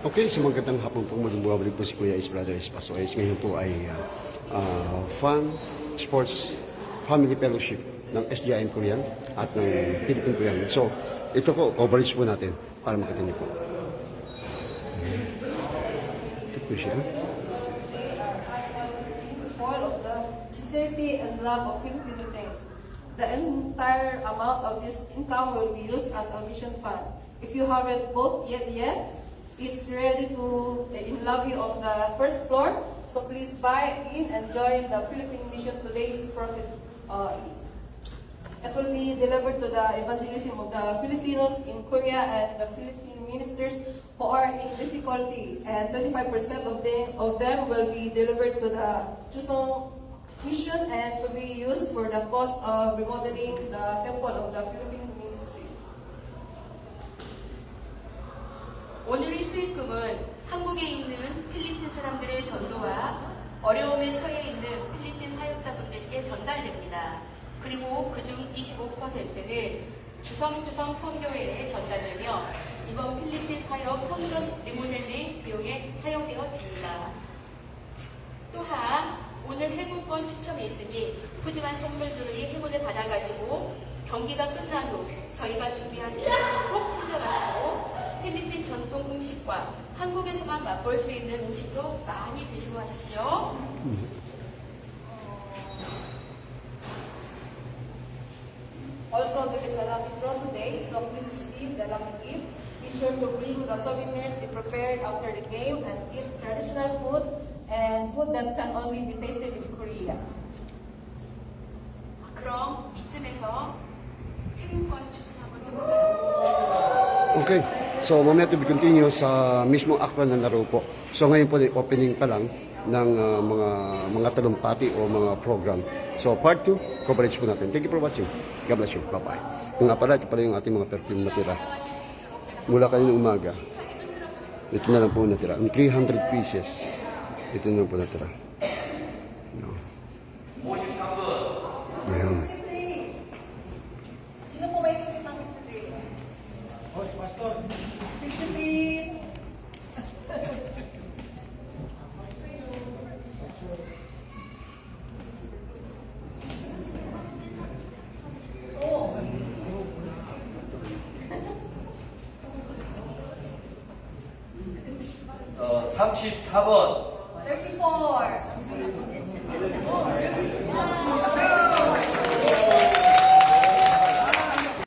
Okay, sa magandang hapon po, muling bumabalik po si Kuya Is Brother Espasoes. Ngayon po ay Fun Sports Family Fellowship ng SGIM Korean at ng Philippine Korean. So, ito po, coverage po natin para makita niyo po. Ito po siya. All of the sincerity and love of Filipino saints. The entire amount of this income will be used as a mission fund. If you haven't bought yet, it's ready to in lobby of the first floor. So please buy in and join the Philippine Mission today's profit. It will be delivered to the evangelism of the Filipinos in Korea and the Philippine ministers who are in difficulty. And 25% of them will be delivered to the Chusong Mission and to be used for the cost of remodeling the temple of the Philippine ministry. 오늘의 수익금은 한국에 있는 필리핀 사람들의 전도와 어려움에 처해 있는 필리핀 사역자분들께 전달됩니다. 그리고 그중 25%는 주섬주섬 선교회에 전달되며 이번 필리핀 사역 성전 리모델링 비용에 사용되어집니다. 또한 오늘 행운권 추첨이 있으니 푸짐한 선물들의 행운을 받아가시고 경기가 끝난 후 저희가 준비한 기록 꼭 챙겨가시고 필리핀 전통 음식과 한국에서만 맛볼 수 있는 음식도 많이 드시고 하십시오. Also, there is a lucky draw today, so please receive the lucky gift. Be sure to bring the souvenirs we prepared after the game and eat traditional food and food that can only be tasted in Korea. 그럼 이쯤에서 행운권 추첨 한번 해볼까요? Okay, so mamaya to be continue sa mismong actual na laro po. So ngayon po, opening pa lang ng mga talumpati o mga program. So part 2, coverage po natin. Thank you for watching. God bless you. Bye-bye. Yung nga pala, ito pala yung ating mga perfume natira. Mula kanina umaga, ito na lang po natira. Ang 300 pieces, ito na lang po natira. No. Ayan. Sino po may ipit ng 53? Oh, si Pastor. 53. Oh. 34번 34.